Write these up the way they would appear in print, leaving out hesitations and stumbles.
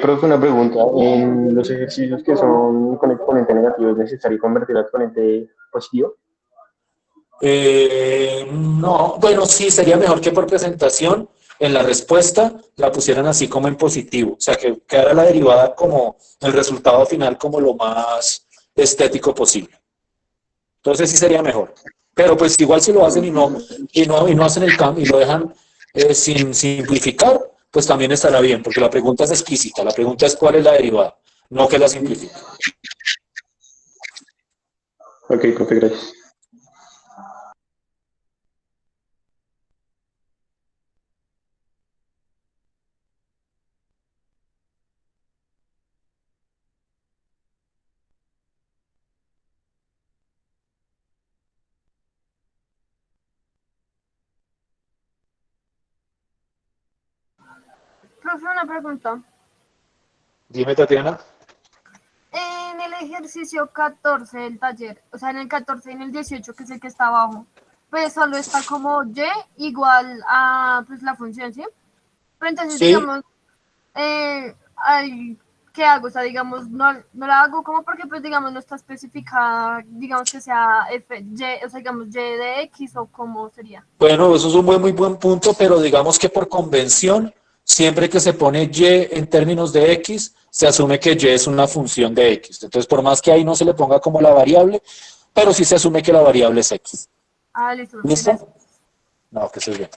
Profe, una pregunta. En los ejercicios que son con exponente negativo, ¿es necesario convertir a exponente positivo? No, bueno, sí, sería mejor que por presentación en la respuesta la pusieran así como en positivo, o sea, que quedara la derivada como el resultado final como lo más estético posible. Entonces sí sería mejor. Pero pues igual si lo hacen y no hacen el cambio y lo dejan sin simplificar, pues también estará bien, porque la pregunta es explícita, la pregunta es cuál es la derivada, no que la simplifique. Ok, profe, gracias. Profe, una pregunta. Dime, Tatiana. En el ejercicio 14 del taller, o sea, en el 14 y en el 18, que es el que está abajo, pues solo está como y igual a pues, la función, ¿sí? Pero entonces, Sí, digamos, ¿qué hago? O sea, digamos, no la hago como porque, pues, digamos, no está especificada, digamos que sea o sea, digamos, y de X o cómo sería. bueno, eso es un muy buen punto, pero digamos que por convención, siempre que se pone y en términos de x, se asume que y es una función de x. Entonces, por más que ahí no se le ponga como la variable, pero sí se asume que la variable es x. Ah, listo, profe, ¿Listo? gracias. No, que se bien.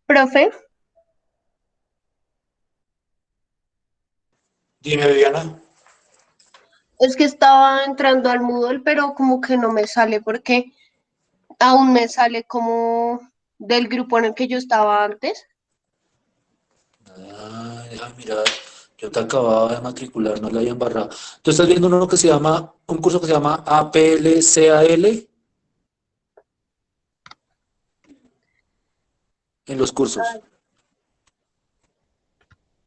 Profe, Dime, Viviana. es que estaba entrando al Moodle, pero como que no me sale porque aún me sale como del grupo en el que yo estaba antes. Ah, deja mirar. Yo te acababa de matricular, no la había embarrado. Tú estás viendo uno que se llama, un curso que se llama APLCAL en los cursos.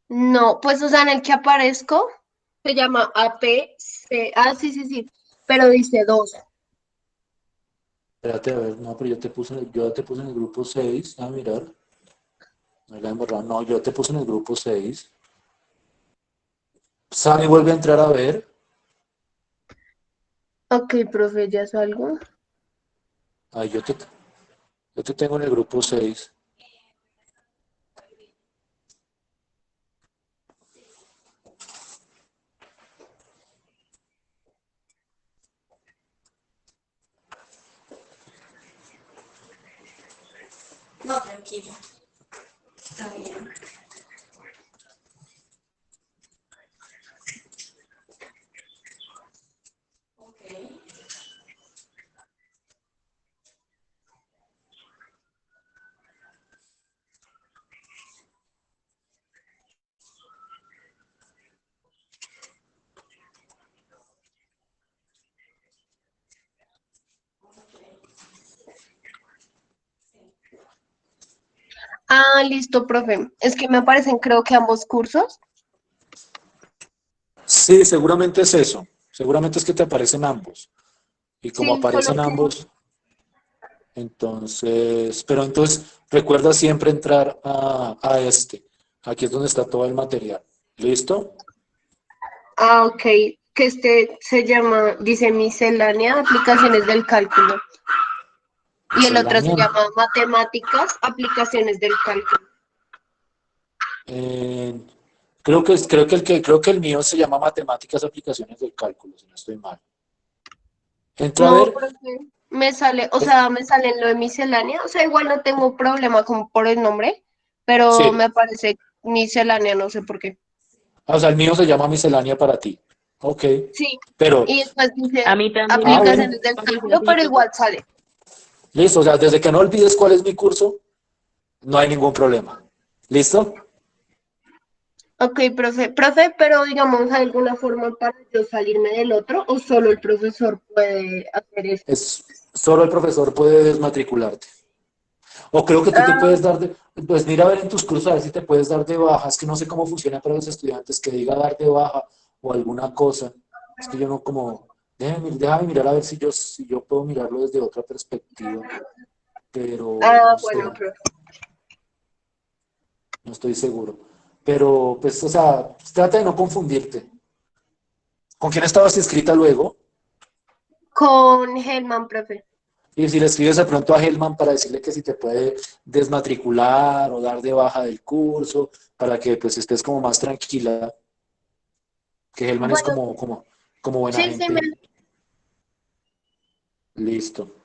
No, pues o sea, en el que aparezco se llama APC. Ah, sí, sí, sí, pero dice dos. Espérate, a ver, no, pero yo te puse en el grupo 6. A mirar. No la he embarrado. No, yo te puse en el grupo 6. Sani vuelve a entrar a ver. Ok, profe, ya salgo. Ay, yo te tengo en el grupo 6. No, tranquilo. Está bien. Ok. Ah, listo, profe. Es que me aparecen creo que ambos cursos. Sí, seguramente es eso. Seguramente es que te aparecen ambos. Y como Sí, solo aparecen que ambos, entonces, pero entonces recuerda siempre entrar a este. Aquí es donde está todo el material. ¿Listo? ah, ok, que este se llama, dice miscelánea, aplicaciones del cálculo. Y el otro se Miscelánea. llama matemáticas, aplicaciones del cálculo. Eh, creo que el mío se llama Matemáticas Aplicaciones del Cálculo, si no estoy mal. Entra a No, ver. profe, me sale, o eh, sea, me sale en lo de miscelánea, o sea, igual no tengo problema como por el nombre, pero me sí. aparece miscelánea, no sé por qué. O sea, el mío se llama Miscelánea para ti. Ok. Sí, Pero, y después A dice mí también me bueno, aplicaciones del aparece cálculo, así, pero profe. igual sale. listo. O sea, desde que no olvides cuál es mi curso, no hay ningún problema. ¿Listo? Ok, profe, pero digamos, ¿hay alguna forma para yo salirme del otro o solo el profesor puede hacer eso? Solo el profesor puede desmatricularte. O creo que tú te Ah, puedes dar de, pues mira a ver en tus cursos a ver si te puedes dar de baja. Es que no sé cómo funciona para los estudiantes que diga dar de baja o alguna cosa. Es que yo no como, déjame mirar a ver si yo puedo mirarlo desde otra perspectiva, pero no bueno, sé, profe. no estoy seguro. Pero pues, o sea, trata de no confundirte. ¿Con quién estabas inscrita luego? Con Helman, profe. Y si le escribes de pronto a Helman para decirle que si te puede desmatricular o dar de baja del curso, para que pues estés como más tranquila, que Helman es Bueno, como buena sí, sí, me... gente. Listo.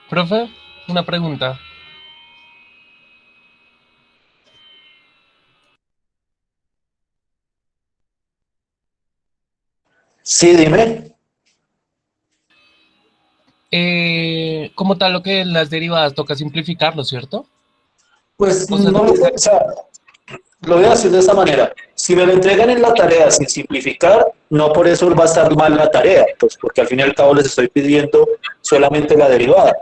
Profe, una pregunta. Sí, dime. Como tal, lo que en las derivadas toca simplificarlo, ¿cierto? Pues O sea, no no lo, o sea, lo voy a decir de esta manera. Si me lo entregan en la tarea sin simplificar, no por eso va a estar mal la tarea, pues porque al fin y al cabo les estoy pidiendo solamente la derivada.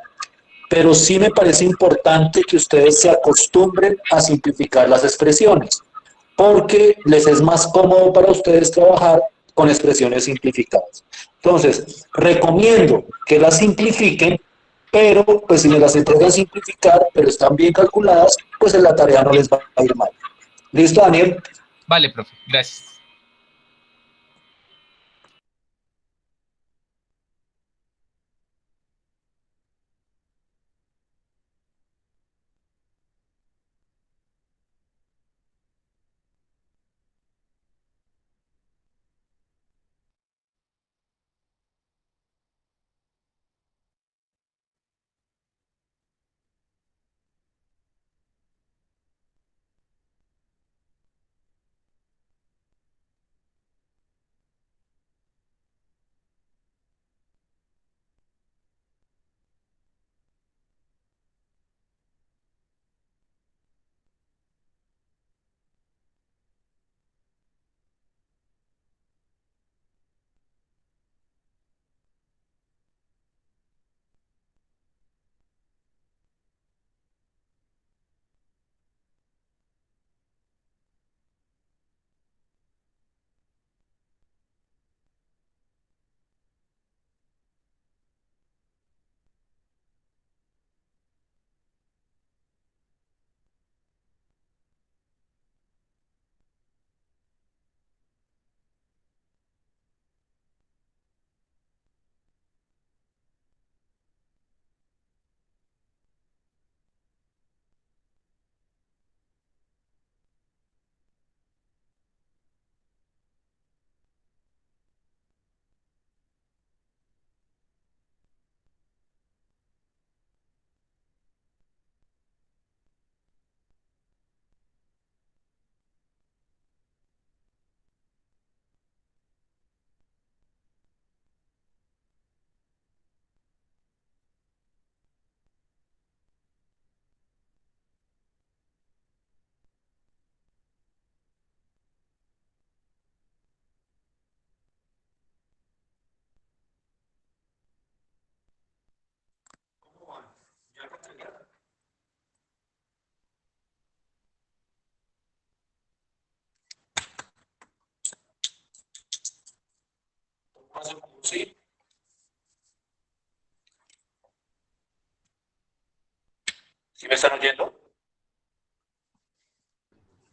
Pero sí me parece importante que ustedes se acostumbren a simplificar las expresiones, porque les es más cómodo para ustedes trabajar con expresiones simplificadas. Entonces, recomiendo que las simplifiquen, pero pues si me las entregan simplificar, pero están bien calculadas, pues en la tarea no les va a ir mal. ¿Listo, Daniel? vale, profe, gracias. Sí. ¿Sí me están oyendo?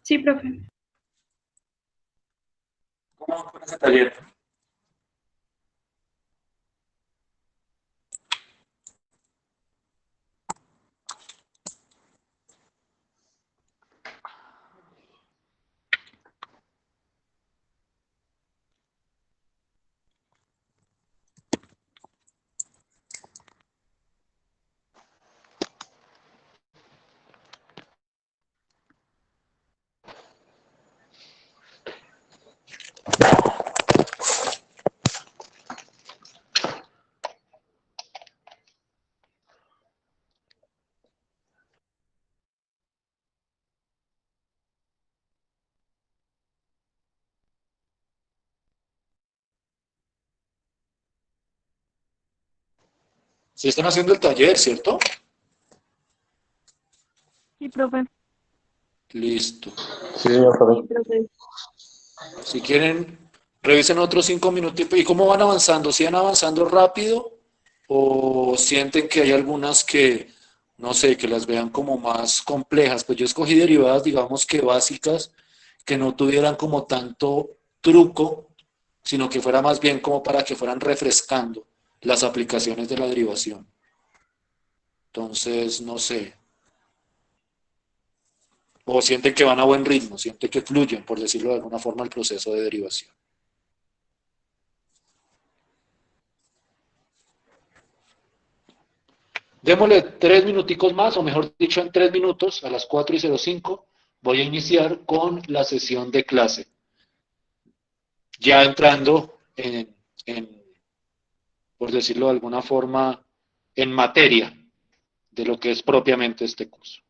Sí, profe. ¿Cómo van con ese taller? Sí están haciendo el taller, ¿cierto? Sí, profe. Listo. Sí, señor, Sí, profe. profe. Si quieren, revisen otros 5 minutos. ¿Y cómo van avanzando? ¿Sí van avanzando rápido? ¿O sienten que hay algunas que, no sé, que las vean como más complejas? Pues yo escogí derivadas, digamos que básicas, que no tuvieran como tanto truco, sino que fuera más bien como para que fueran refrescando las aplicaciones de la derivación. Entonces, no sé. O sienten que van a buen ritmo, sienten que fluyen, por decirlo de alguna forma, el proceso de derivación. Démosle 3 minuticos más, o mejor dicho, en 3 minutos, a las 4:05, voy a iniciar con la sesión de clase. Ya entrando por decirlo de alguna forma, en materia de lo que es propiamente este curso.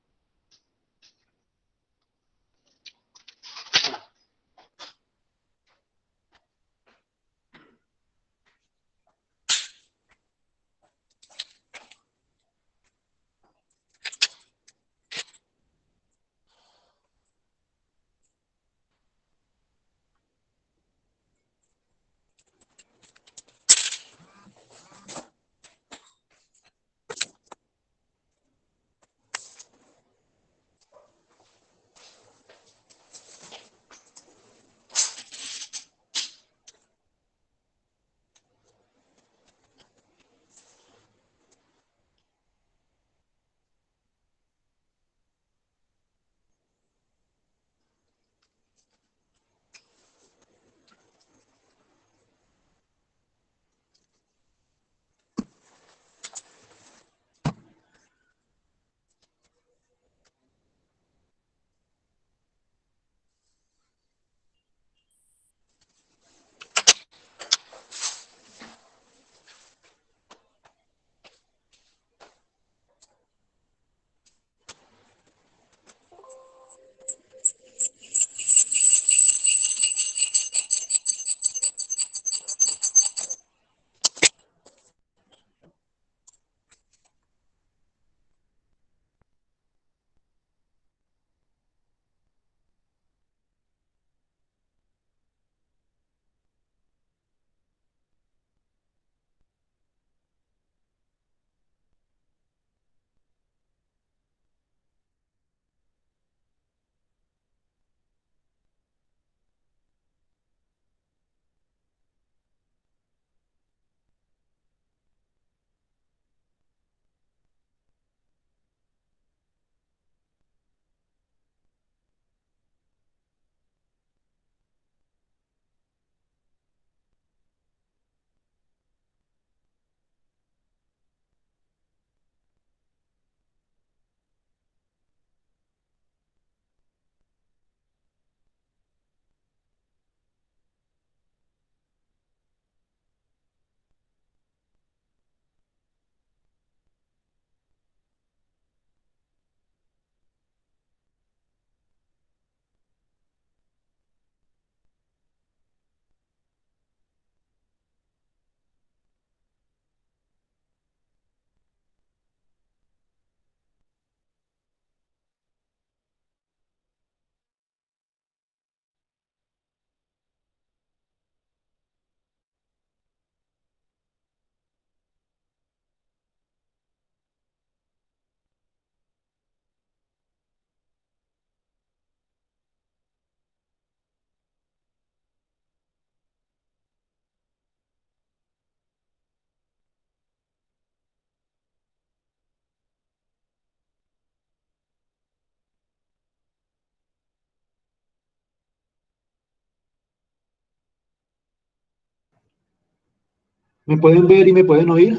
¿Me pueden ver y me pueden oír?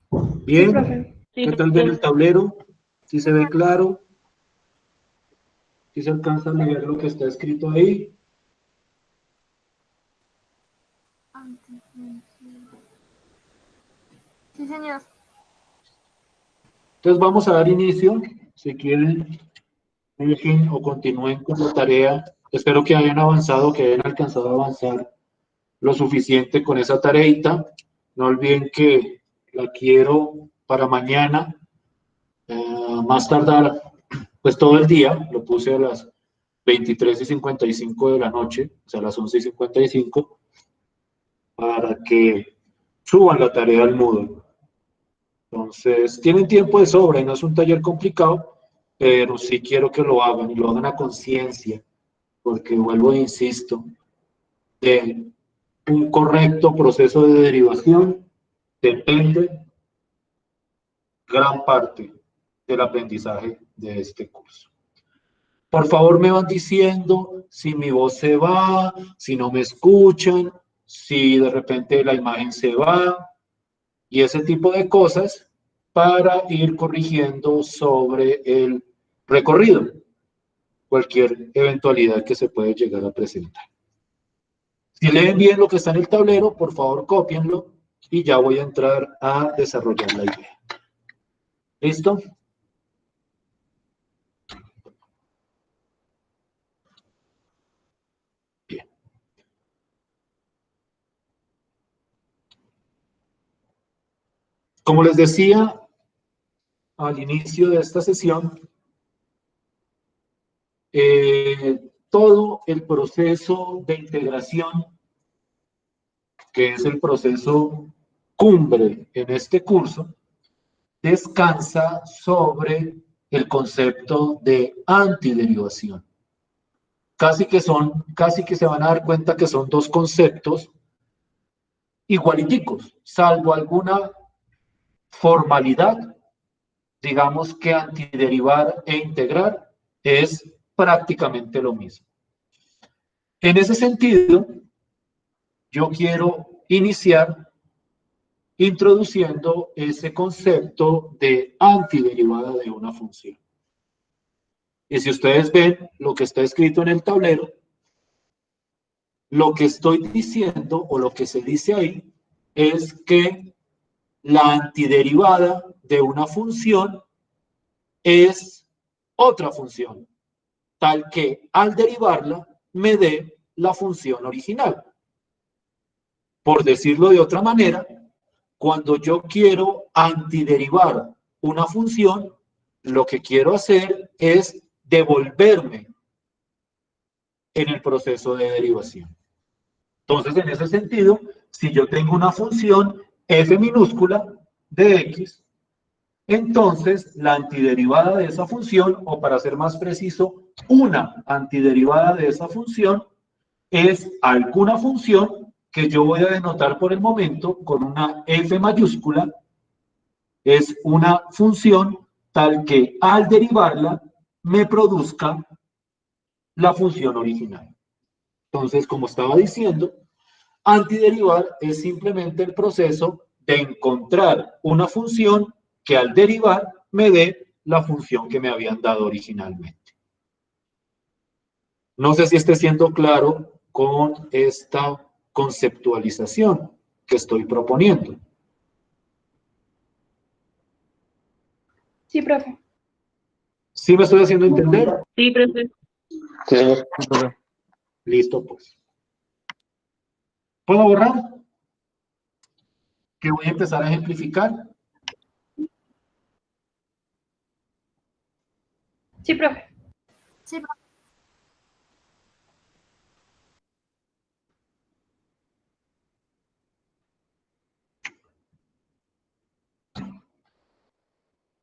Sí, Bien. profe. ¿Qué tal ven el tablero? ¿Sí se ve claro? ¿Sí se alcanza a leer lo que está escrito ahí? Sí, señor. Entonces vamos a dar inicio. Si quieren, dejen o continúen con la tarea. Espero que hayan avanzado, que hayan alcanzado a avanzar lo suficiente con esa tareita. No olviden que la quiero para mañana, más tardar, pues todo el día. Lo puse a las 23:55 de la noche, o sea, a las 11:55, para que suban la tarea al Moodle. Entonces, tienen tiempo de sobra y no es un taller complicado, pero sí quiero que lo hagan y lo hagan a conciencia, porque vuelvo e insisto, de un correcto proceso de derivación depende gran parte del aprendizaje de este curso. Por favor, me van diciendo si mi voz se va, si no me escuchan, si de repente la imagen se va y ese tipo de cosas para ir corrigiendo sobre el recorrido cualquier eventualidad que se puede llegar a presentar. Si leen bien lo que está en el tablero, por favor cópienlo y ya voy a entrar a desarrollar la idea. ¿Listo? Bien. Como les decía al inicio de esta sesión, todo el proceso de integración, que es el proceso cumbre en este curso, descansa sobre el concepto de antiderivación. Casi que se van a dar cuenta que son dos conceptos igualiticos, salvo alguna formalidad. Digamos que antiderivar e integrar es prácticamente lo mismo. En ese sentido, yo quiero iniciar introduciendo ese concepto de antiderivada de una función. Y si ustedes ven lo que está escrito en el tablero, lo que estoy diciendo o lo que se dice ahí es que la antiderivada de una función es otra función, tal que al derivarla me dé la función original. Por decirlo de otra manera, cuando yo quiero antiderivar una función, lo que quiero hacer es devolverme en el proceso de derivación. Entonces, en ese sentido, si yo tengo una función f minúscula de x, entonces la antiderivada de esa función, o para ser más preciso, una antiderivada de esa función, es alguna función que yo voy a denotar por el momento con una f mayúscula. Es una función tal que al derivarla me produzca la función original. Entonces, como estaba diciendo, antiderivar es simplemente el proceso de encontrar una función que al derivar me dé la función que me habían dado originalmente. No sé si esté siendo claro con esta conceptualización que estoy proponiendo. Sí, profe. ¿Sí me estoy haciendo entender? Sí, profe. Sí, señor. Listo, pues. ¿Puedo borrar? Que voy a empezar a ejemplificar. Sí, profe. Sí,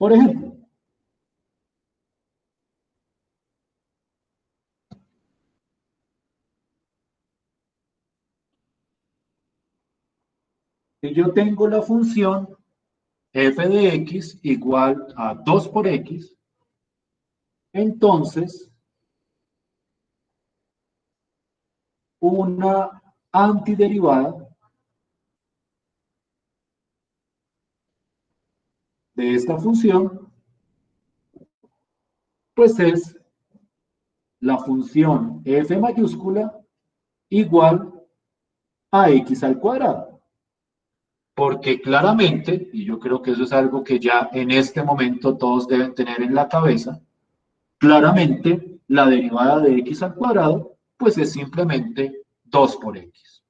Por ejemplo, si yo tengo la función f de x igual a 2 por x, entonces una antiderivada de esta función, pues es la función f mayúscula igual a x al cuadrado. Porque claramente, y yo creo que eso es algo que ya en este momento todos deben tener en la cabeza, claramente la derivada de x al cuadrado, pues es simplemente 2 por x.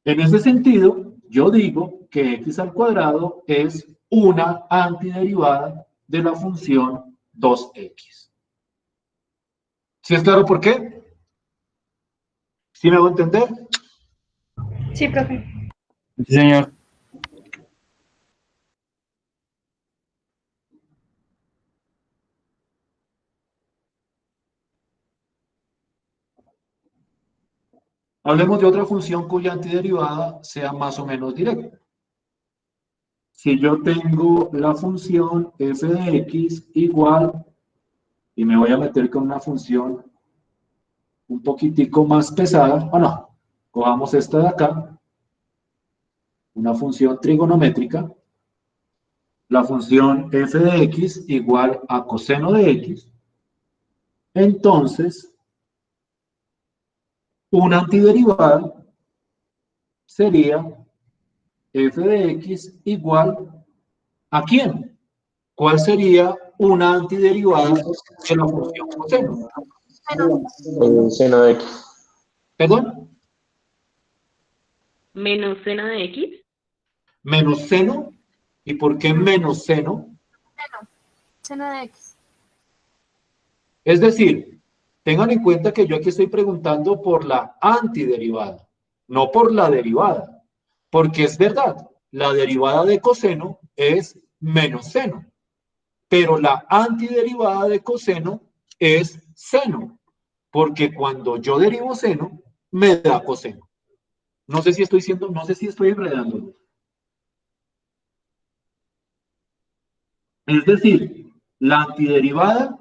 En ese sentido, yo digo que x al cuadrado es una antiderivada de la función 2x. ¿Sí es claro por qué? ¿Sí me hago entender? Sí, profe. Sí, señor. Hablemos de otra función cuya antiderivada sea más o menos directa. Si yo tengo la función f de x igual, y me voy a meter con una función un poquitico más pesada, o no, Cojamos esta de acá, una función trigonométrica, la función f de x igual a coseno de x. Entonces, una antiderivada sería f de x igual ¿a quién? ¿Cuál sería una antiderivada de la función coseno? Seno de x. ¿Perdón? Menos seno de X. Menos seno. ¿Y por qué menos seno? Seno de X. Es decir, tengan en cuenta que yo aquí estoy preguntando por la antiderivada, no por la derivada. Porque es verdad, la derivada de coseno es menos seno. Pero la antiderivada de coseno es seno. Porque cuando yo derivo seno, me da coseno. No sé si estoy enredando. Es decir, la antiderivada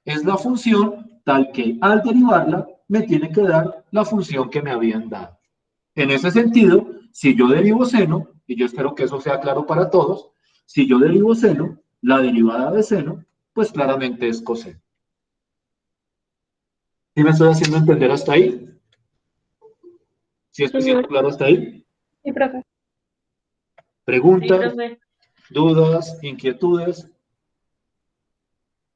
es la función tal que al derivarla me tiene que dar la función que me habían dado. En ese sentido, si yo derivo seno, y yo espero que eso sea claro para todos, si yo derivo seno, la derivada de seno, pues claramente es coseno. ¿Sí me estoy haciendo entender hasta ahí? ¿Sí estoy siendo Señor. claro hasta ahí? Sí, profe. Sí, ¿Preguntas, profe. dudas, inquietudes?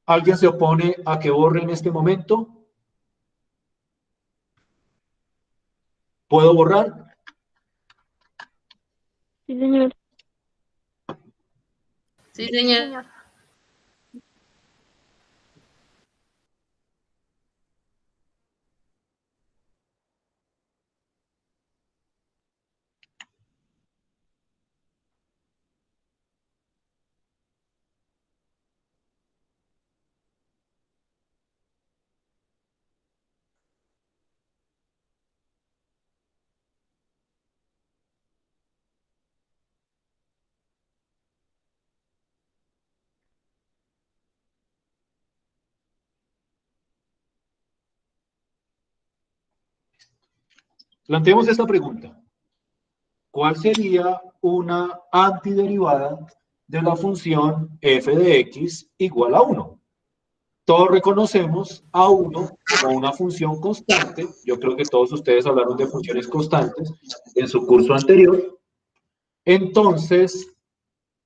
¿Alguien se opone a que borre en este momento? ¿Puedo borrar? Sí, señor. Sí, Sí, señor. señor. Planteemos esta pregunta. ¿Cuál sería una antiderivada de la función f de x igual a 1? Todos reconocemos a 1 como una función constante. Yo creo que todos ustedes hablaron de funciones constantes en su curso anterior. Entonces,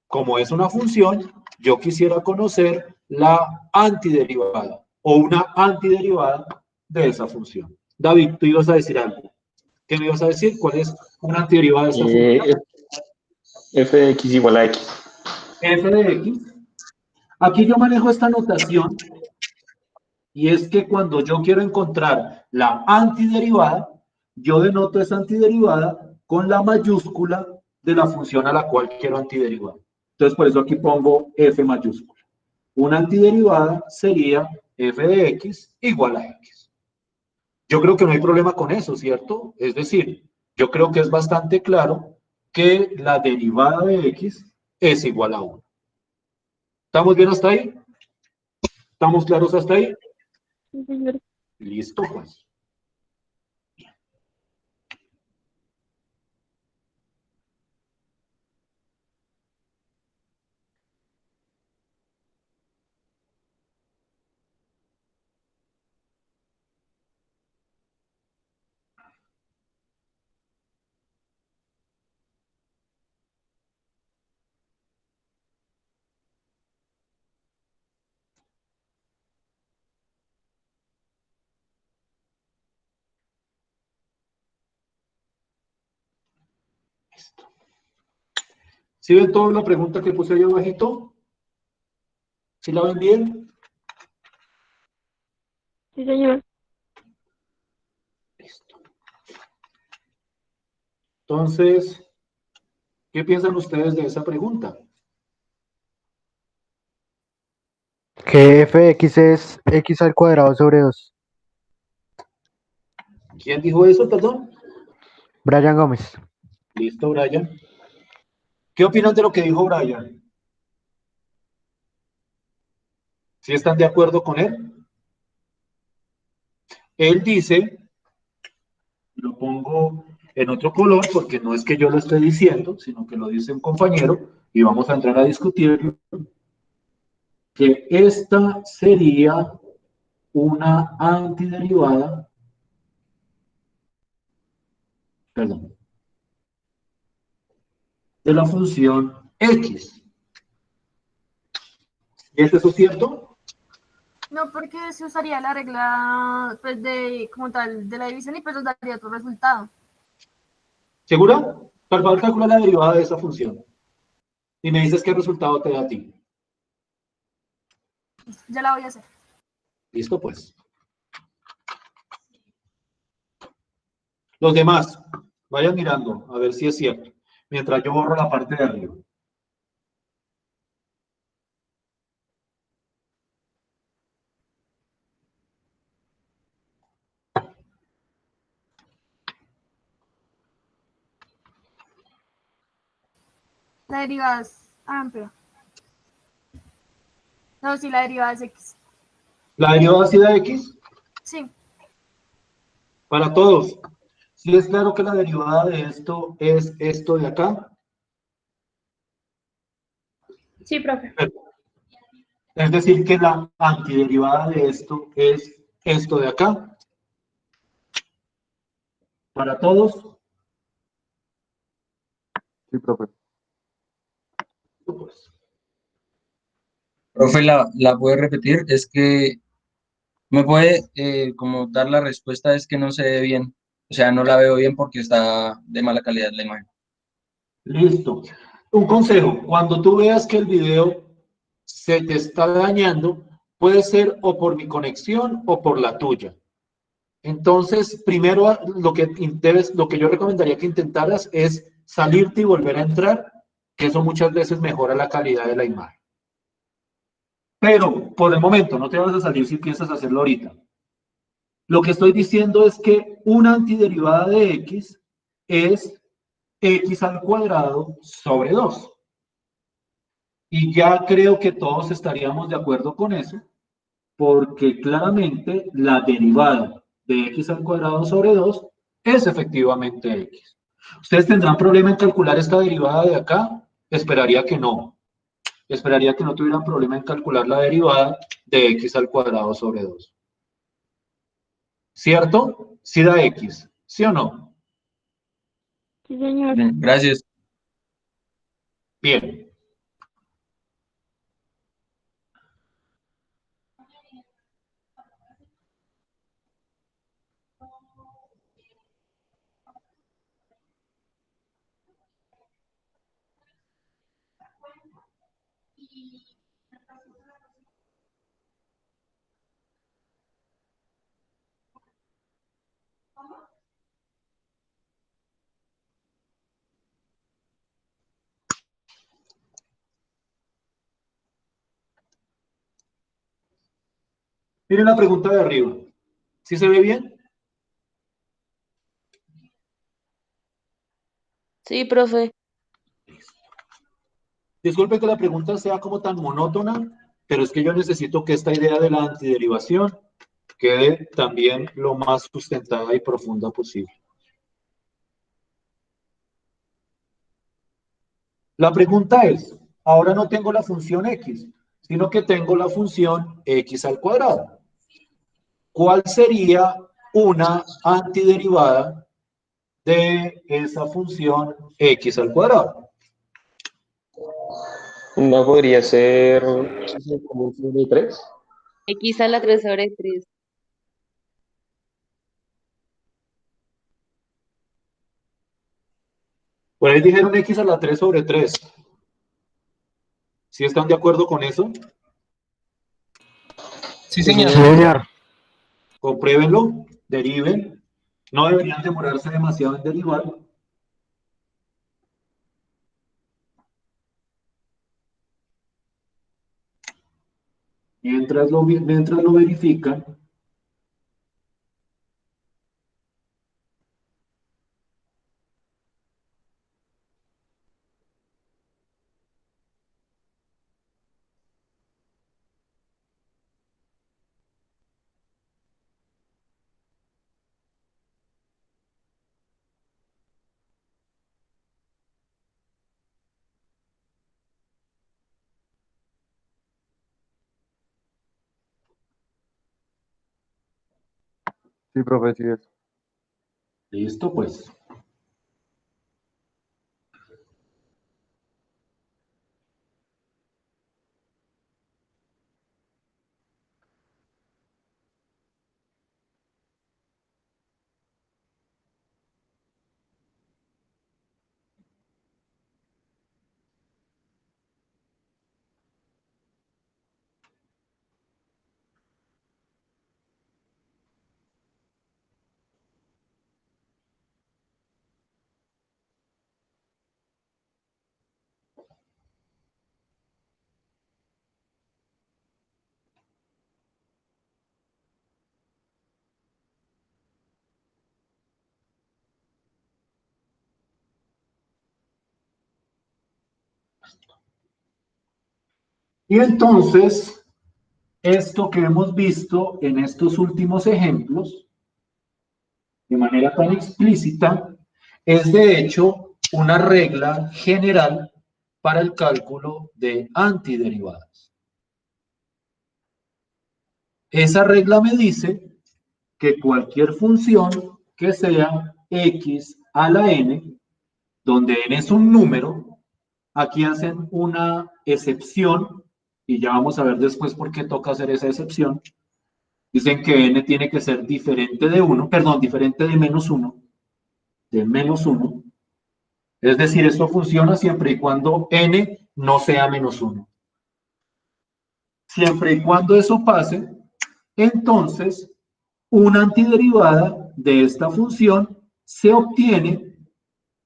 como es una función, yo quisiera conocer la antiderivada o una antiderivada de esa función. David, tú ibas a decir algo. ¿Qué me ibas a decir? ¿Cuál es una antiderivada de esta función? F de x igual a x. F de x. Aquí yo manejo esta notación y es que cuando yo quiero encontrar la antiderivada, yo denoto esa antiderivada con la mayúscula de la función a la cual quiero antiderivar. Entonces, por eso aquí pongo F mayúscula. Una antiderivada sería F de x igual a x. Yo creo que no hay problema con eso, ¿cierto? Es decir, yo creo que es bastante claro que la derivada de x es igual a 1. ¿Estamos bien hasta ahí? ¿Estamos claros hasta ahí? Sí, señor. Listo, pues. ¿Sí ven toda la pregunta que puse yo abajito? ¿Sí la ven bien? Sí, señor. Listo. Entonces, ¿qué piensan ustedes de esa pregunta? Que f de x es x al cuadrado sobre 2. ¿Quién dijo eso, perdón? Brian Gómez. Listo, Brian. ¿Qué opinan de lo que dijo Brian? ¿Sí están de acuerdo con él? Él dice, lo pongo en otro color, porque no es que yo lo esté diciendo, sino que lo dice un compañero, y vamos a entrar a discutirlo, que esta sería una antiderivada, perdón, de la función x. ¿Es eso cierto? No, porque se usaría la regla pues, de como tal de la división y pues nos daría otro resultado. ¿Segura? Por favor, calcula la derivada de esa función. Y me dices qué resultado te da a ti. Ya la voy a hacer. ¿Listo? Pues. Los demás, vayan mirando a ver si es cierto. Mientras yo borro la parte de arriba. La derivada es... Ah, pero... No, sí, la derivada es x. La derivada sí da x Sí, para todos. Si es claro que la derivada de esto es esto de acá. Sí, profe. Es decir, que la antiderivada de esto es esto de acá. Para todos. Sí, profe. Pues. Profe, la puede repetir, es que me puede como dar la respuesta, es que no se ve bien, o sea, no la veo bien porque está de mala calidad la imagen. Listo. Un consejo, cuando tú veas que el video se te está dañando, puede ser o por mi conexión o por la tuya. Entonces, primero lo que yo recomendaría que intentaras es salirte y volver a entrar, que eso muchas veces mejora la calidad de la imagen. Pero por el momento, no te vas a salir si piensas hacerlo ahorita. Lo que estoy diciendo es que una antiderivada de x es x al cuadrado sobre 2. Y ya creo que todos estaríamos de acuerdo con eso, porque claramente la derivada de x al cuadrado sobre 2 es efectivamente x. ¿Ustedes tendrán problema en calcular esta derivada de acá? Esperaría que no. Esperaría que no tuvieran problema en calcular la derivada de x al cuadrado sobre 2. ¿Cierto? Sí da x, ¿sí o no? Sí, señor. Bien, gracias. Bien. Miren la pregunta de arriba. ¿Sí se ve bien? Sí, profe. Disculpe que la pregunta sea como tan monótona, pero es que yo necesito que esta idea de la antiderivación quede también lo más sustentada y profunda posible. La pregunta es, ahora no tengo la función x, sino que tengo la función x al cuadrado. ¿Cuál sería una antiderivada de esa función x al cuadrado? No podría ser como un 3. X a la 3 sobre 3. Por ahí dijeron x a la 3 sobre 3. ¿Sí están de acuerdo con eso? Sí, Sí, señor. señor. Compruébenlo, deriven. No deberían demorarse demasiado en derivar. Mientras lo verifican, Sí, profe, sí es. Listo, pues. Y entonces, esto que hemos visto en estos últimos ejemplos, de manera tan explícita, es de hecho una regla general para el cálculo de antiderivadas. Esa regla me dice que cualquier función que sea x a la n, donde n es un número, aquí hacen una excepción, y ya vamos a ver después por qué toca hacer esa excepción. Dicen que n tiene que ser diferente de 1, perdón, diferente de menos 1, de menos 1. Es decir, esto funciona siempre y cuando n no sea menos 1. Siempre y cuando eso pase, entonces una antiderivada de esta función se obtiene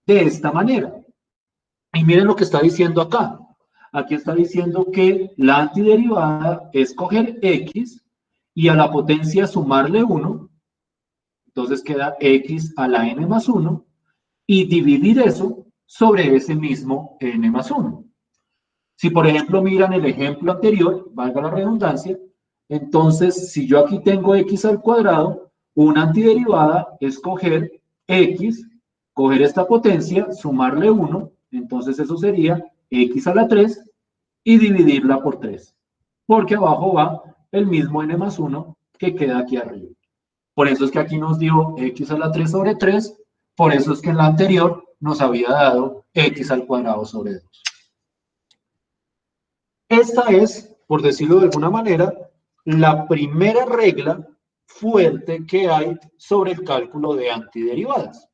de esta manera. Y miren lo que está diciendo acá. Aquí está diciendo que la antiderivada es coger x y a la potencia sumarle 1. Entonces queda x a la n más 1 y dividir eso sobre ese mismo n más 1. Si por ejemplo miran el ejemplo anterior, valga la redundancia, entonces si yo aquí tengo x al cuadrado, una antiderivada es coger x, coger esta potencia, sumarle 1, entonces eso sería x a la 3 y dividirla por 3, porque abajo va el mismo n más 1 que queda aquí arriba. Por eso es que aquí nos dio x a la 3 sobre 3, por eso es que en la anterior nos había dado x al cuadrado sobre 2. Esta es, por decirlo de alguna manera, la primera regla fuerte que hay sobre el cálculo de antiderivadas,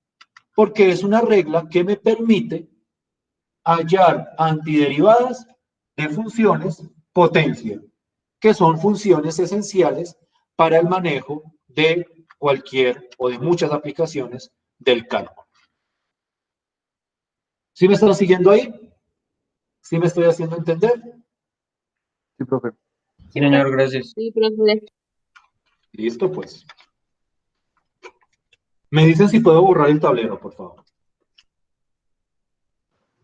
porque es una regla que me permite hallar antiderivadas de funciones potencia, que son funciones esenciales para el manejo de cualquier o de muchas aplicaciones del cálculo. ¿Sí me están siguiendo ahí? ¿Sí me estoy haciendo entender? Sí, profe. Sí, señor, gracias. Sí, profe. Listo, pues. Me dicen si puedo borrar el tablero, por favor.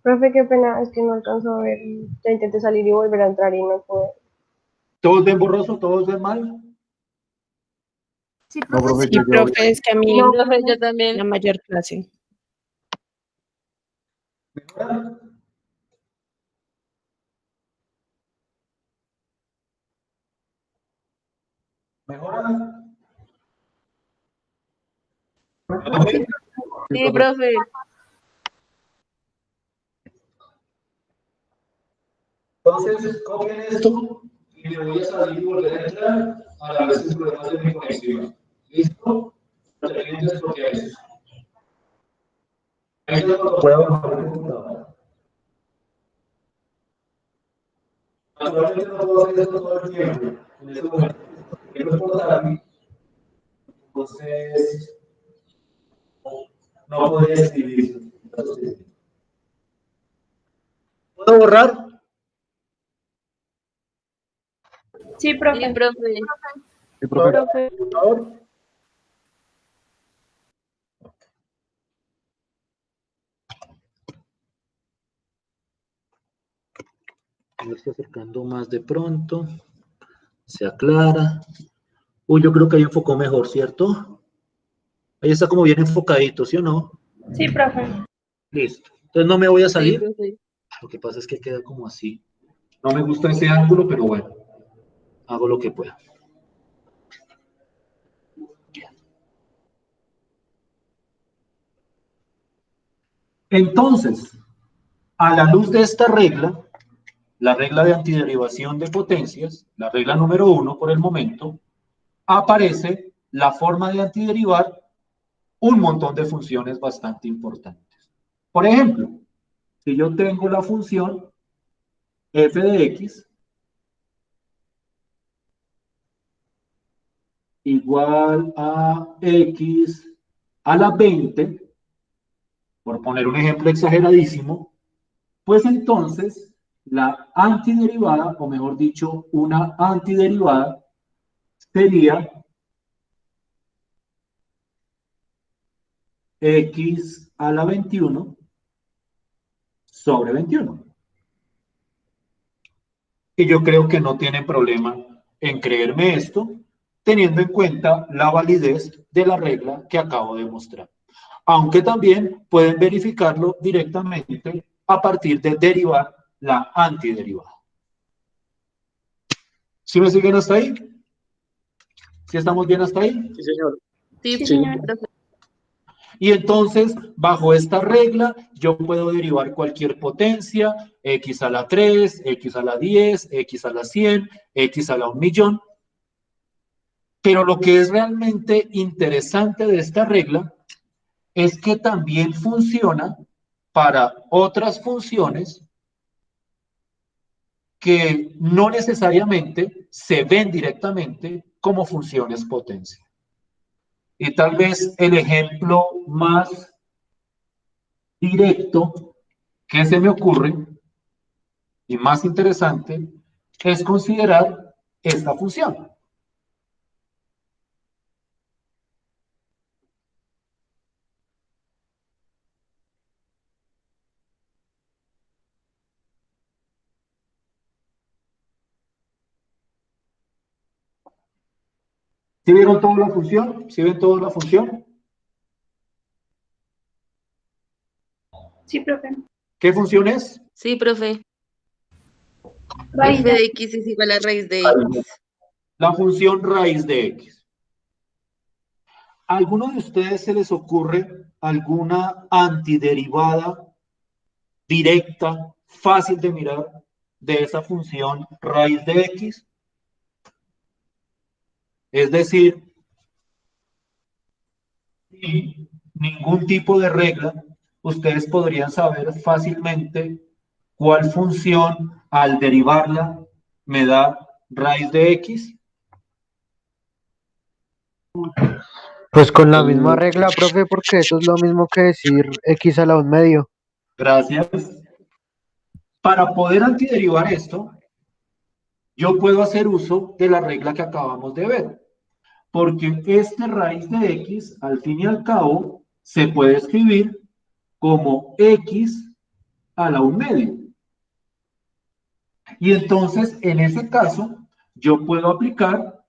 Profe, qué pena, es que no alcanzo a ver. Ya intenté salir y volver a entrar y no puedo. ¿Todos ven borroso? ¿Todos ven mal? Sí, No, profe, profe, sí. Sí, yo ya profe, es que a mí No, profe, yo profe. la también. Mayor clase. ¿Mejora? ¿Mejora? Sí, sí, Sí, profe. profe. Entonces, cogen esto y me voy a salir y volver a entrar a la vez que problemas de mi conexión. ¿Listo? Los siguientes bloqueos. Ahí es cuando puedo bajar el computador. Naturalmente no puedo hacer esto todo el tiempo. En ese momento, quiero exportar. Entonces, no podría escribir. ¿Puedo borrar? Sí, Sí, profe. profe. Sí, profe. Profe. Por favor. Me estoy acercando más de pronto. Se aclara. Uy, yo creo que ahí enfocó mejor, ¿cierto? Ahí está como bien enfocadito, ¿sí o no? Sí, profe. Listo. Entonces no me voy a Sí, salir. profe. Lo que pasa es que queda como así. No me gusta ese ángulo, pero bueno. Hago lo que pueda. Entonces, a la luz de esta regla, la regla de antiderivación de potencias, la regla número 1 por el momento, aparece la forma de antiderivar un montón de funciones bastante importantes. Por ejemplo, si yo tengo la función f de x igual a x a la 20, por poner un ejemplo exageradísimo, pues entonces la antiderivada, o mejor dicho, una antiderivada, sería x a la 21 sobre 21. Y yo creo que no tienen problema en creerme esto, teniendo en cuenta la validez de la regla que acabo de mostrar. Aunque también pueden verificarlo directamente a partir de derivar la antiderivada. ¿Sí me siguen hasta ahí? ¿Sí estamos bien hasta ahí? Sí, señor. Sí, Sí. señor. Y entonces, bajo esta regla, yo puedo derivar cualquier potencia, x a la 3, x a la 10, x a la 100, x a la 1.000.000. Pero lo que es realmente interesante de esta regla es que también funciona para otras funciones que no necesariamente se ven directamente como funciones potencia. Y tal vez el ejemplo más directo que se me ocurre y más interesante es considerar esta función. ¿Sí vieron toda la función? ¿Sí ven toda la función? Sí, profe. ¿Qué función es? Sí, profe. Raíz F de x es igual a raíz de x. La función raíz de x. ¿A alguno de ustedes se les ocurre alguna antiderivada directa, fácil de mirar, de esa función raíz de x? Es decir, sin ningún tipo de regla, ustedes podrían saber fácilmente cuál función al derivarla me da raíz de x. Pues con la misma regla, profe, porque eso es lo mismo que decir x a la 1/2. Gracias. Para poder antiderivar esto, yo puedo hacer uso de la regla que acabamos de ver, porque este raíz de x, al fin y al cabo, se puede escribir como x a la 1/2. Y entonces, en ese caso, yo puedo aplicar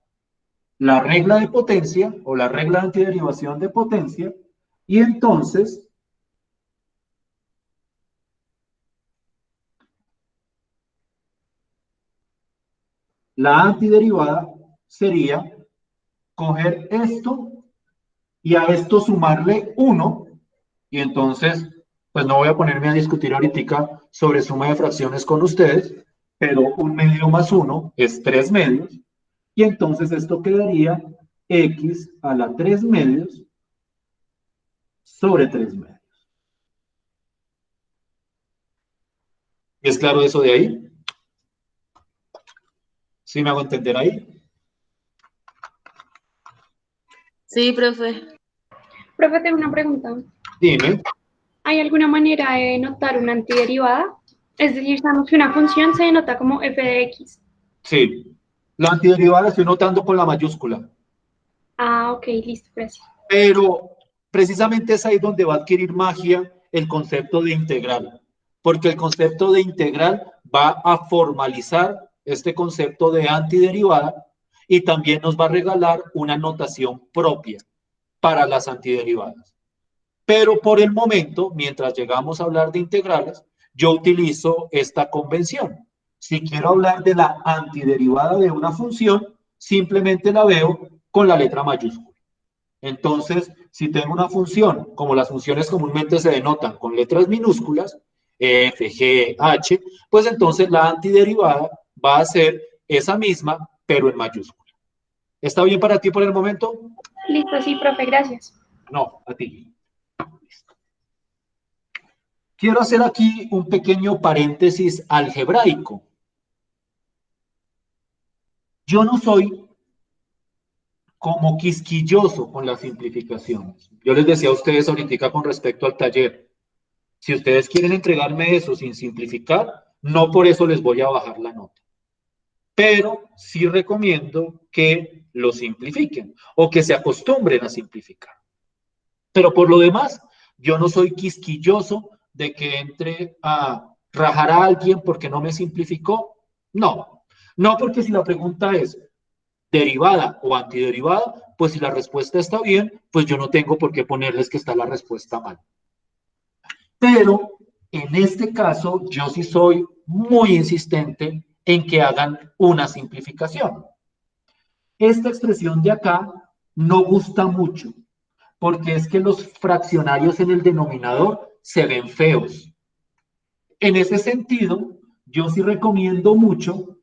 la regla de potencia o la regla de antiderivación de potencia, y entonces la antiderivada sería coger esto y a esto sumarle 1, y entonces, pues no voy a ponerme a discutir ahorita sobre suma de fracciones con ustedes, pero 1/2 más 1 es 3/2, y entonces esto quedaría x a la 3/2 sobre 3/2. ¿Es claro eso de ahí? ¿Sí me hago entender ahí? Sí, profe. Profe, tengo una pregunta. Dime. ¿Hay alguna manera de notar una antiderivada? Es decir, sabemos que una función se denota como f de x. Sí. La antiderivada la estoy notando con la mayúscula. Ah, ok, listo, gracias. Pero precisamente es ahí donde va a adquirir magia el concepto de integral, porque el concepto de integral va a formalizar este concepto de antiderivada y también nos va a regalar una notación propia para las antiderivadas. Pero por el momento, mientras llegamos a hablar de integrales, yo utilizo esta convención. Si quiero hablar de la antiderivada de una función, simplemente la veo con la letra mayúscula. Entonces, si tengo una función, como las funciones comúnmente se denotan con letras minúsculas, f, g, h, pues entonces la antiderivada va a ser esa misma, pero en mayúscula. ¿Está bien para ti por el momento? Listo, sí, profe, gracias. No, a ti. Quiero hacer aquí un pequeño paréntesis algebraico. Yo no soy como quisquilloso con las simplificaciones. Yo les decía a ustedes ahorita con respecto al taller, si ustedes quieren entregarme eso sin simplificar, no por eso les voy a bajar la nota. Pero sí recomiendo que lo simplifiquen o que se acostumbren a simplificar. Pero por lo demás, yo no soy quisquilloso de que entre a rajar a alguien porque no me simplificó. No, no, porque si la pregunta es derivada o antiderivada, pues si la respuesta está bien, pues yo no tengo por qué ponerles que está la respuesta mal. Pero en este caso, yo sí soy muy insistente en que hagan una simplificación. Esta expresión de acá no gusta mucho, porque es que los fraccionarios en el denominador se ven feos. En ese sentido, yo sí recomiendo mucho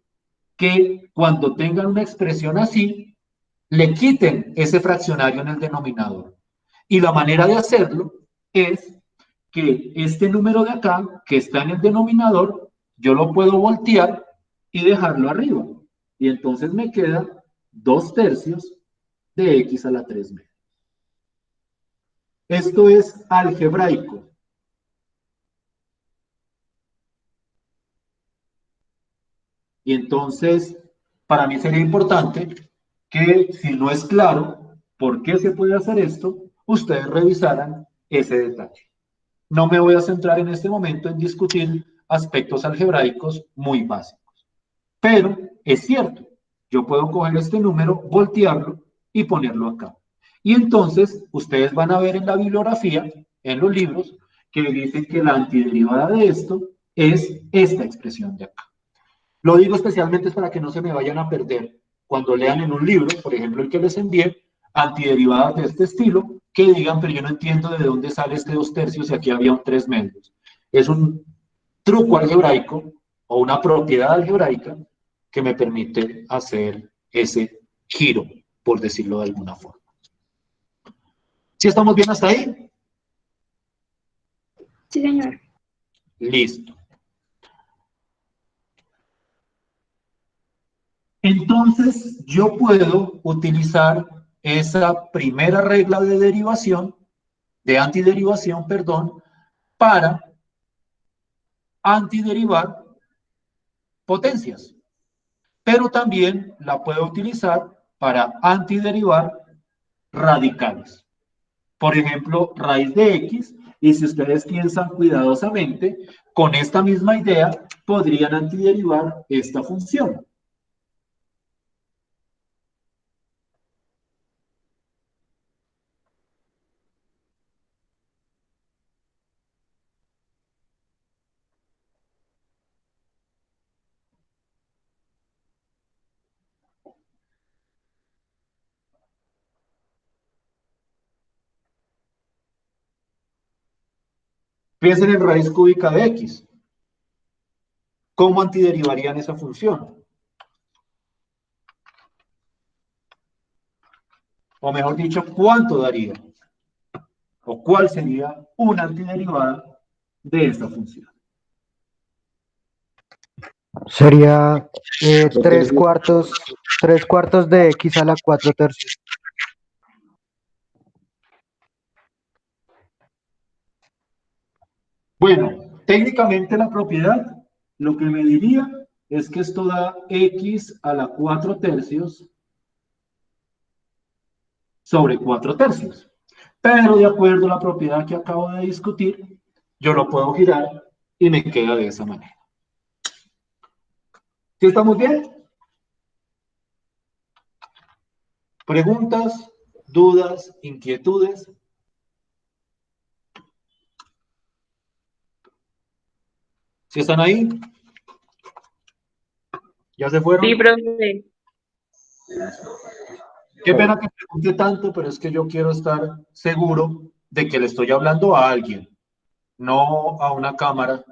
que cuando tengan una expresión así, le quiten ese fraccionario en el denominador. Y la manera de hacerlo es que este número de acá, que está en el denominador, yo lo puedo voltear y dejarlo arriba. Y entonces me queda 2/3 de x a la 3 medios. Esto es algebraico. Y entonces, para mí sería importante que si no es claro por qué se puede hacer esto, ustedes revisaran ese detalle. No me voy a centrar en este momento en discutir aspectos algebraicos muy básicos. Pero es cierto, yo puedo coger este número, voltearlo y ponerlo acá. Y entonces ustedes van a ver en la bibliografía, en los libros, que dicen que la antiderivada de esto es esta expresión de acá. Lo digo especialmente para que no se me vayan a perder cuando lean en un libro, por ejemplo el que les envié, antiderivadas de este estilo, que digan, pero yo no entiendo de dónde sale este 2/3 y aquí había un 3 medios. Es un truco algebraico o una propiedad algebraica que me permite hacer ese giro, por decirlo de alguna forma. ¿Sí estamos bien hasta ahí? Sí, señor. Listo. Entonces, yo puedo utilizar esa primera regla de derivación, de antiderivación, perdón, para antiderivar potencias. Pero también la puedo utilizar para antiderivar radicales. Por ejemplo, raíz de x, y si ustedes piensan cuidadosamente, con esta misma idea podrían antiderivar esta función. Piensen en raíz cúbica de x. ¿Cómo antiderivarían esa función? O mejor dicho, ¿cuánto daría? ¿O cuál sería una antiderivada de esta función? Sería 3/4 de x a la 4/3. Bueno, técnicamente la propiedad lo que me diría es que esto da x a la 4/3 sobre 4/3. Pero de acuerdo a la propiedad que acabo de discutir, yo lo puedo girar y me queda de esa manera. ¿Sí estamos bien? ¿Preguntas, dudas, inquietudes? ¿Sí están ahí? ¿Ya se fueron? Sí, profe. Qué pena que pregunte tanto, pero es que yo quiero estar seguro de que le estoy hablando a alguien, no a una cámara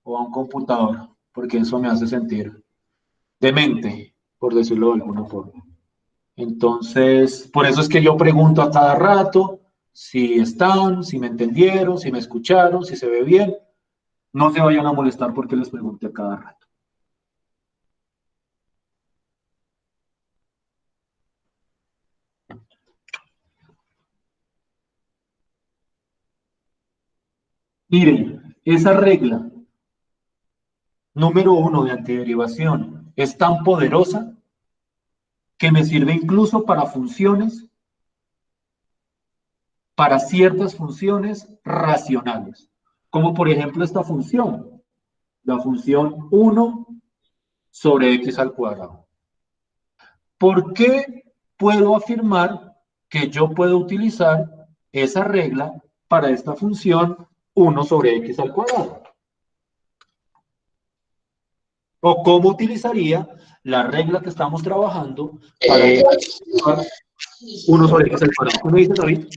o a un computador, porque eso me hace sentir demente, por decirlo de alguna forma. Entonces, por eso es que yo pregunto a cada rato si están, si me entendieron, si me escucharon, si se ve bien. No se vayan a molestar porque les pregunté a cada rato. Miren, esa regla número 1 de antiderivación es tan poderosa que me sirve incluso para funciones, para ciertas funciones racionales, como por ejemplo esta función, la función 1 sobre x al cuadrado. ¿Por qué puedo afirmar que yo puedo utilizar esa regla para esta función 1 sobre x al cuadrado? ¿O cómo utilizaría la regla que estamos trabajando para utilizar 1 sobre x al cuadrado? ¿Qué me dice David?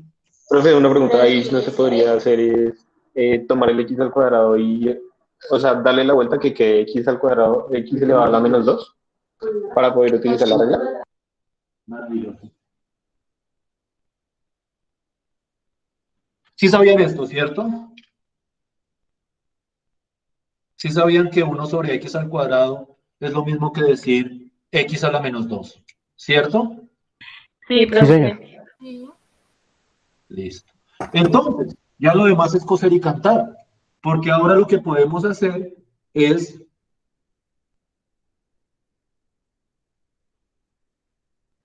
Profe, una pregunta ahí no se podría hacer es tomar el x al cuadrado y, o sea, darle la vuelta que quede x al cuadrado, x elevado a la menos 2 para poder utilizar la regla. Maravilloso. ¿Sí sabían esto, cierto? ¿Sí sabían que 1 sobre x al cuadrado es lo mismo que decir x a la menos 2? ¿Cierto? Sí, Sí, señor. profe. Sí. Listo. Entonces, ya lo demás es coser y cantar, porque ahora lo que podemos hacer es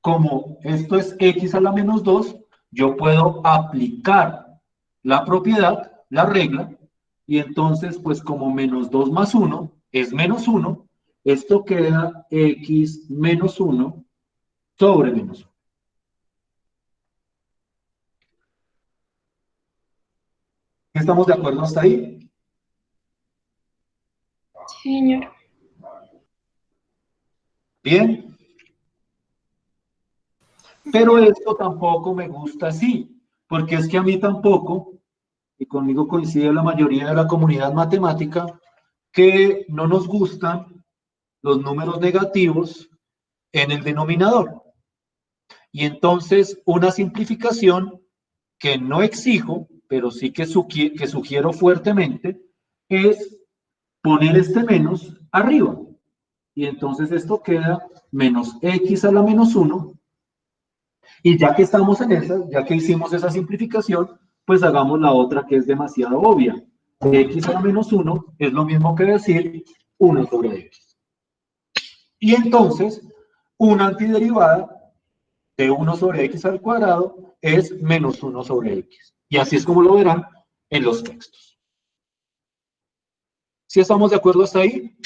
como esto es x a la menos 2, yo puedo aplicar la propiedad, la regla, y entonces, pues como menos 2 más 1 es menos 1, esto queda x menos 1 sobre menos 1. ¿Estamos de acuerdo hasta ahí? Señor. Bien. Pero esto tampoco me gusta así, porque es que a mí tampoco, y conmigo coincide la mayoría de la comunidad matemática, que no nos gustan los números negativos en el denominador. Y entonces una simplificación que no exijo, pero sí que sugiero fuertemente, es poner este menos arriba. Y entonces esto queda menos x a la menos 1. Y ya que estamos en esa, ya que hicimos esa simplificación, pues hagamos la otra que es demasiado obvia. X a la menos 1 es lo mismo que decir 1 sobre x. Y entonces, una antiderivada de 1 sobre x al cuadrado es menos 1 sobre x. Y así es como lo verán en los textos. ¿Sí estamos de acuerdo hasta ahí?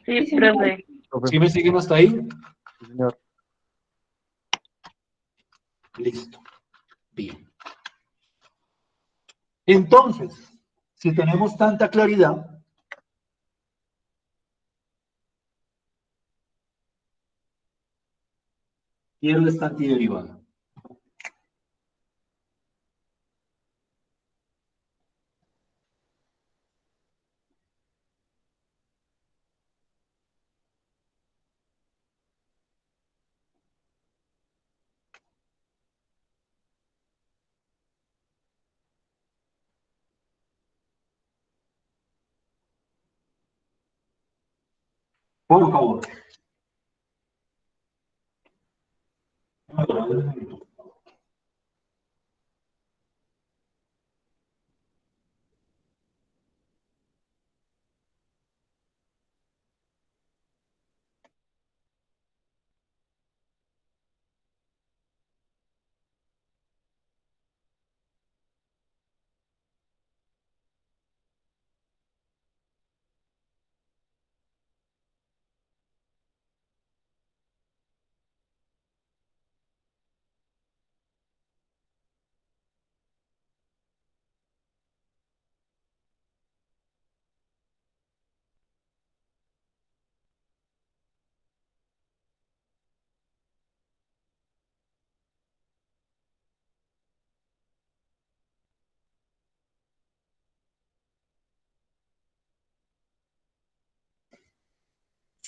Sí, profe. Profe. ¿Sí me siguen hasta ahí? Sí, señor. Listo. Bien. Entonces, si tenemos tanta claridad, quiero esta antiderivada. Por favor.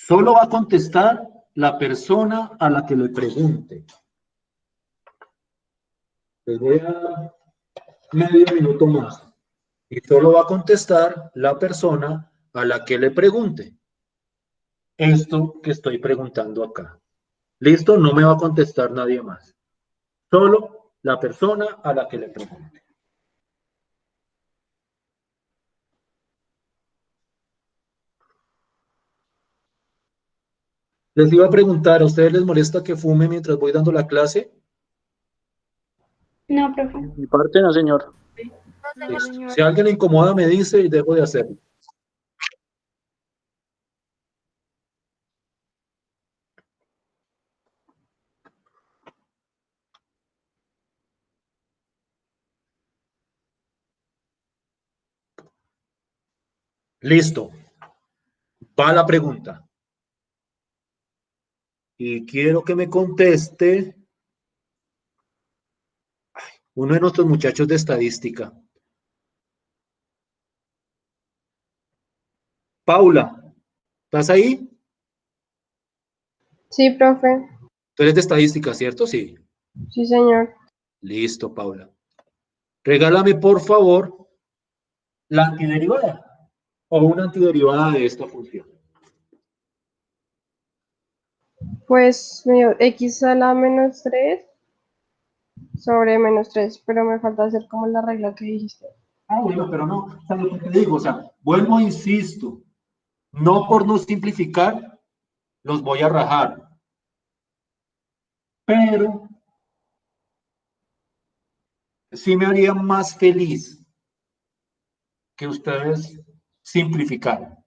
Solo va a contestar la persona a la que le pregunte. Les voy a dar medio minuto más. Y solo va a contestar la persona a la que le pregunte. Esto que estoy preguntando acá. ¿Listo? No me va a contestar nadie más. Solo la persona a la que le pregunte. Les iba a preguntar, ¿a ustedes les molesta que fume mientras voy dando la clase? No, profe. Mi parte, no, señor. Listo. Si alguien le incomoda, me dice y dejo de hacerlo. Listo. Va la pregunta. Y quiero que me conteste uno de nuestros muchachos de estadística. Paula, ¿estás ahí? Sí, profe. Tú eres de estadística, ¿cierto? Sí. Sí, señor. Listo, Paula. Regálame, por favor, la antiderivada o una antiderivada de esta función. Pues me dio x a la menos 3 sobre menos 3, pero me falta hacer como la regla que dijiste. Ah, bueno, pero no, ¿sabes lo que te digo? O sea, vuelvo, insisto, no por no simplificar, los voy a rajar. Pero sí me haría más feliz que ustedes simplificaran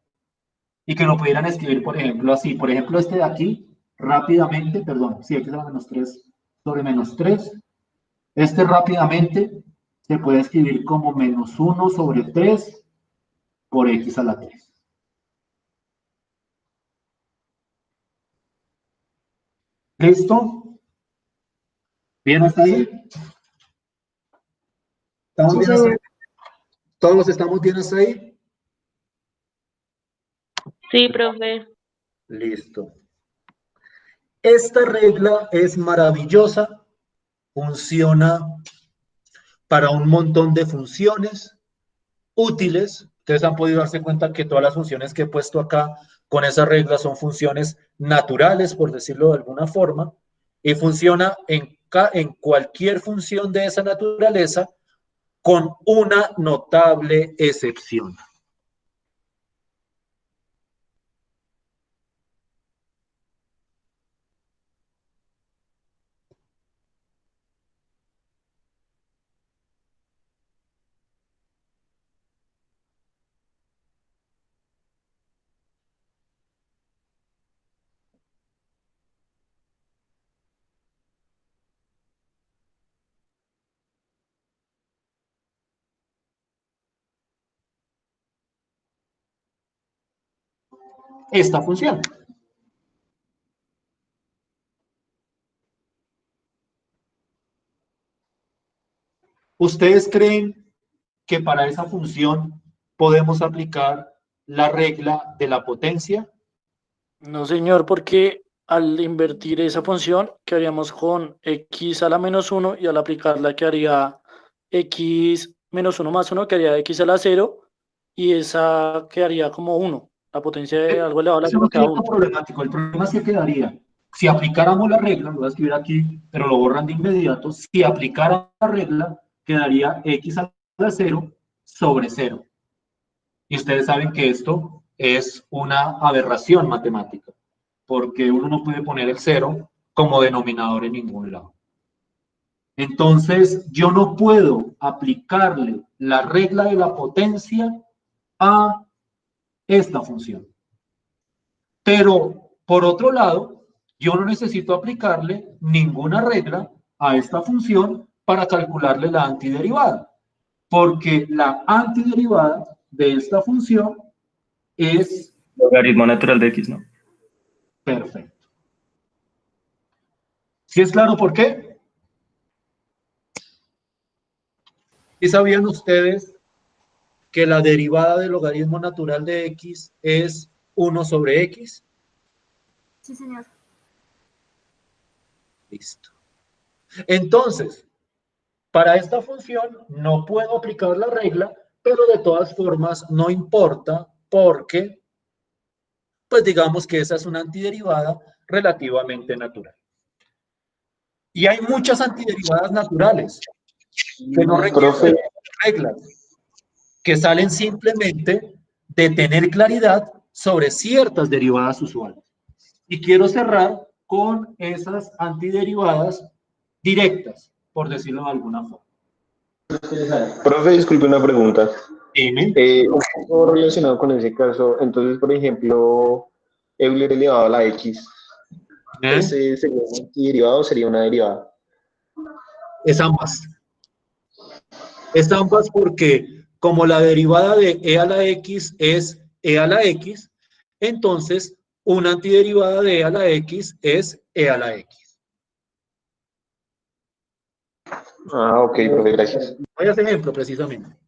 y que lo pudieran escribir, por ejemplo, así. Por ejemplo, este de aquí, rápidamente, perdón, sí, aquí es la menos 3 sobre menos 3. Este rápidamente se puede escribir como menos 1 sobre 3 por x a la 3. ¿Listo? ¿Bien hasta ahí? ¿Estamos Sí, bien hasta ahí? señor. ¿Todos estamos bien hasta ahí? Sí, profe. Listo. Esta regla es maravillosa, funciona para un montón de funciones útiles. Ustedes han podido darse cuenta que todas las funciones que he puesto acá con esa regla son funciones naturales, por decirlo de alguna forma, y funciona en cualquier función de esa naturaleza con una notable excepción. Esta función. ¿Ustedes creen que para esa función podemos aplicar la regla de la potencia? No, señor, porque al invertir esa función, quedaríamos con x a la menos 1 y al aplicarla quedaría x menos 1 más 1, quedaría x a la 0 y esa quedaría como 1. La potencia de algo elevado a la Eso 0 no queda sería 1. tan problemático. El problema es que quedaría, si aplicáramos la regla, lo voy a escribir aquí, pero lo borran de inmediato, si aplicara la regla, quedaría x a la 0 sobre 0. Y ustedes saben que esto es una aberración matemática, porque uno no puede poner el 0 como denominador en ningún lado. Entonces, yo no puedo aplicarle la regla de la potencia a esta función. Pero, por otro lado, yo no necesito aplicarle ninguna regla a esta función para calcularle la antiderivada, porque la antiderivada de esta función es Logaritmo natural de x, ¿no? perfecto. ¿Sí es claro por qué? ¿Y sabían ustedes que la derivada del logaritmo natural de x es 1 sobre x? Sí, señor. Listo. Entonces, para esta función no puedo aplicar la regla, pero de todas formas no importa porque, pues digamos que esa es una antiderivada relativamente natural. Y hay muchas antiderivadas naturales que no requieren Profe, reglas, que salen simplemente de tener claridad sobre ciertas derivadas usuales. Y quiero cerrar con esas antiderivadas directas, por decirlo de alguna forma. profe, disculpe una pregunta. Dime. Un poco relacionado con ese caso, entonces, por ejemplo, Euler elevado a la X, ¿ese sería un antiderivado o sería una derivada? Es ambas. Es ambas porque como la derivada de e a la x es e a la x, entonces una antiderivada de e a la x es e a la x. Ah, ok, profe, gracias. Voy a hacer ejemplo precisamente.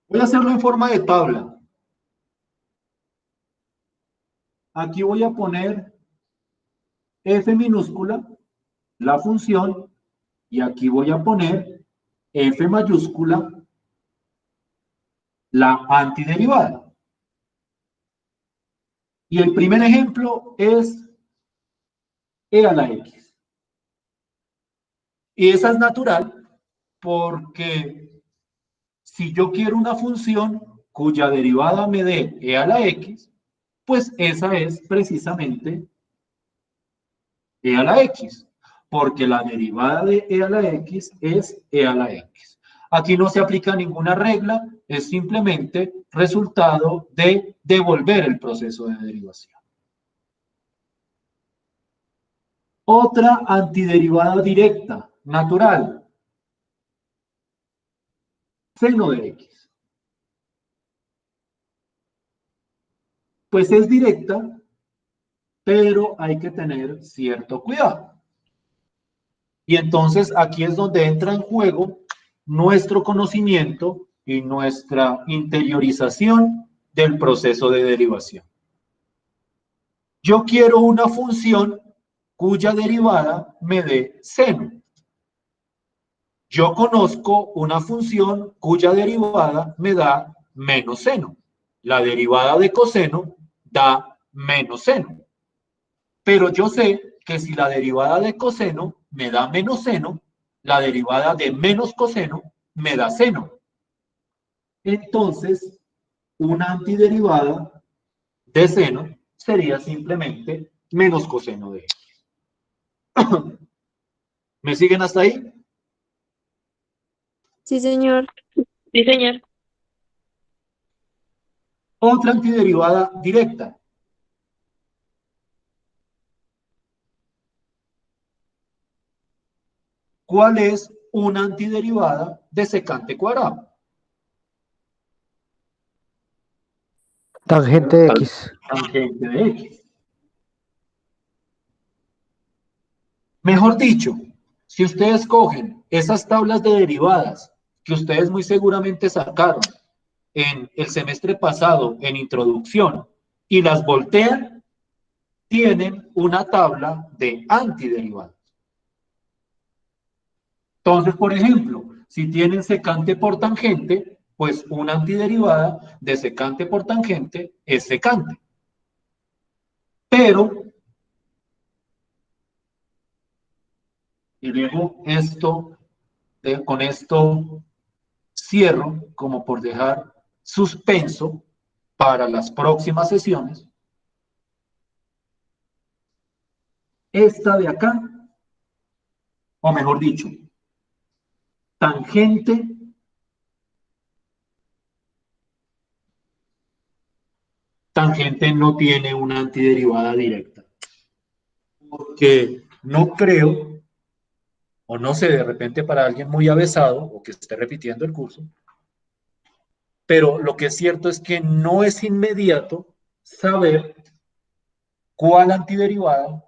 Voy a hacerlo en forma de tabla. Aquí voy a poner f minúscula, la función, y aquí voy a poner f mayúscula, la antiderivada. Y el primer ejemplo es e a la x. Y esa es natural porque si yo quiero una función cuya derivada me dé e a la x, pues esa es precisamente e a la x, porque la derivada de e a la x es e a la x. Aquí no se aplica ninguna regla, es simplemente resultado de devolver el proceso de derivación. Otra antiderivada directa, natural, seno de x. Pues es directa, pero hay que tener cierto cuidado. Y entonces aquí es donde entra en juego nuestro conocimiento y nuestra interiorización del proceso de derivación. Yo quiero una función cuya derivada me dé seno. Yo conozco una función cuya derivada me da menos seno. La derivada de coseno da menos seno. Pero yo sé que si la derivada de coseno me da menos seno, la derivada de menos coseno me da seno. Entonces, una antiderivada de seno sería simplemente menos coseno de x. ¿Me siguen hasta ahí? Sí, señor. Sí, señor. Otra antiderivada directa. ¿Cuál es una antiderivada de secante cuadrado? Tangente de X. Tangente de X. Mejor dicho, si ustedes cogen esas tablas de derivadas que ustedes muy seguramente sacaron en el semestre pasado en introducción y las voltean, tienen una tabla de antiderivadas. Entonces, por ejemplo, si tienen secante por tangente, pues una antiderivada de secante por tangente es secante. Pero, y luego esto, con esto cierro como por dejar suspenso para las próximas sesiones. Esta de acá, o mejor dicho, tangente no tiene una antiderivada directa. Porque no creo, o no sé, de repente para alguien muy avesado o que esté repitiendo el curso, pero lo que es cierto es que no es inmediato saber cuál antiderivada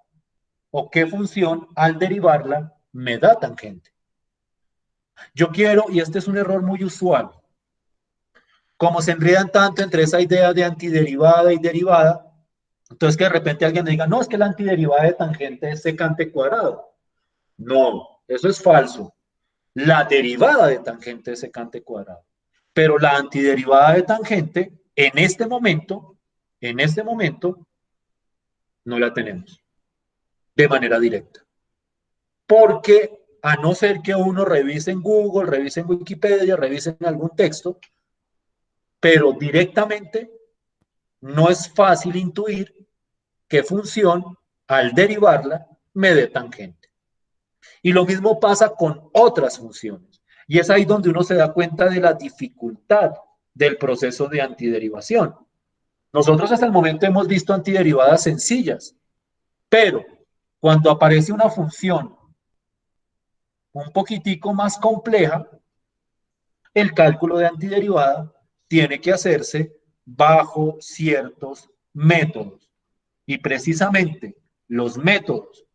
o qué función al derivarla me da tangente. Yo quiero, y este es un error muy usual, como se enredan tanto entre esa idea de antiderivada y derivada, entonces que de repente alguien me diga, no, es que la antiderivada de tangente es secante cuadrado. No, eso es falso. La derivada de tangente es secante cuadrado. Pero la antiderivada de tangente, en este momento, no la tenemos de manera directa. Porque a no ser que uno revise en Google, revise en Wikipedia, revise en algún texto, pero directamente no es fácil intuir qué función al derivarla me dé tangente. Y lo mismo pasa con otras funciones. Y es ahí donde uno se da cuenta de la dificultad del proceso de antiderivación. Nosotros hasta el momento hemos visto antiderivadas sencillas, pero cuando aparece una función un poquitico más compleja, el cálculo de antiderivada tiene que hacerse bajo ciertos métodos. Y precisamente los métodos,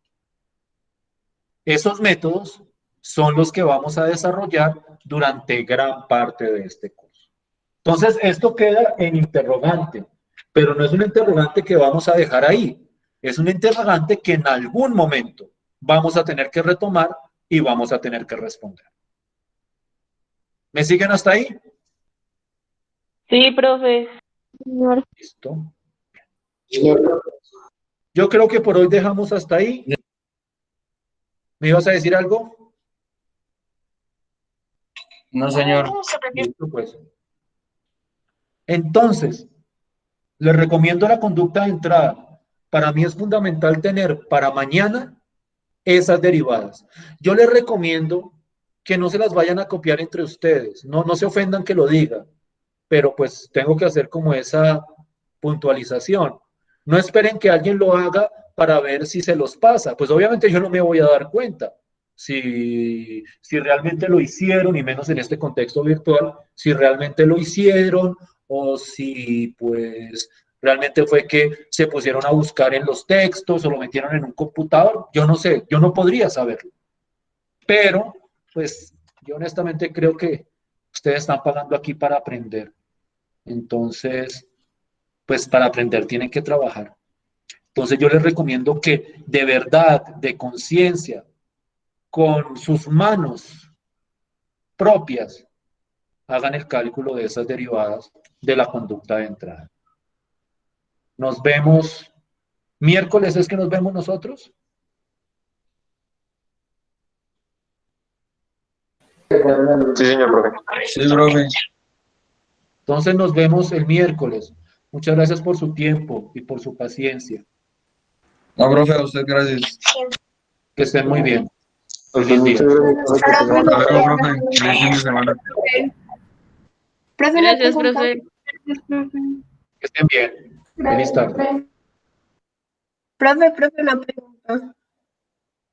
esos métodos son los que vamos a desarrollar durante gran parte de este curso. Entonces, esto queda en interrogante, pero no es un interrogante que vamos a dejar ahí. Es un interrogante que en algún momento vamos a tener que retomar y vamos a tener que responder. ¿Me siguen hasta ahí? Sí, profe. Listo. Yo creo que por hoy dejamos hasta ahí. ¿Me ibas a decir algo? No, señor. Listo, pues. Entonces, les recomiendo la conducta de entrada. Para mí es fundamental tener para mañana esas derivadas. Yo les recomiendo que no se las vayan a copiar entre ustedes. No se ofendan que lo diga, pero pues tengo que hacer como esa puntualización. No esperen que alguien lo haga para ver si se los pasa. Pues obviamente yo no me voy a dar cuenta si realmente lo hicieron, y menos en este contexto virtual, si realmente lo hicieron o si pues realmente fue que se pusieron a buscar en los textos o lo metieron en un computador. Yo no sé, yo no podría saberlo. Pero pues yo honestamente creo que ustedes están pagando aquí para aprender. Entonces, pues para aprender tienen que trabajar. Entonces yo les recomiendo que de verdad, de conciencia, con sus manos propias, hagan el cálculo de esas derivadas de la conducta de entrada. Nos vemos miércoles, ¿es que nos vemos nosotros? Sí, señor profe. Sí, profe. Entonces nos vemos el miércoles. Muchas gracias por su tiempo y por su paciencia. No, profe, a usted gracias. Que estén muy bien. Feliz día. Hasta luego, profe. Feliz fin de semana. Profe, una Gracias, pregunta. profe. Que estén bien. Feliz tarde. Profe, una pregunta.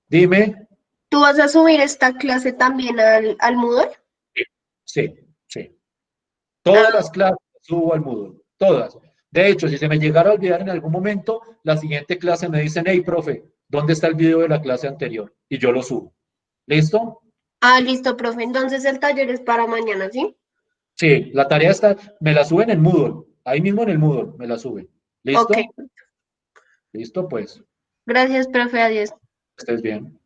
Dime. ¿Tú vas a subir esta clase también al Moodle? Sí. Todas las clases subo al Moodle. Todas. De hecho, si se me llegara a olvidar en algún momento, la siguiente clase me dicen, hey, profe, ¿dónde está el video de la clase anterior? Y yo lo subo. ¿Listo? Listo, profe. Entonces el taller es para mañana, ¿sí? Sí, la tarea está, me la suben en Moodle. Ahí mismo en el Moodle me la suben. ¿Listo? Ok. Listo, pues. Gracias, profe. Adiós. Estés bien.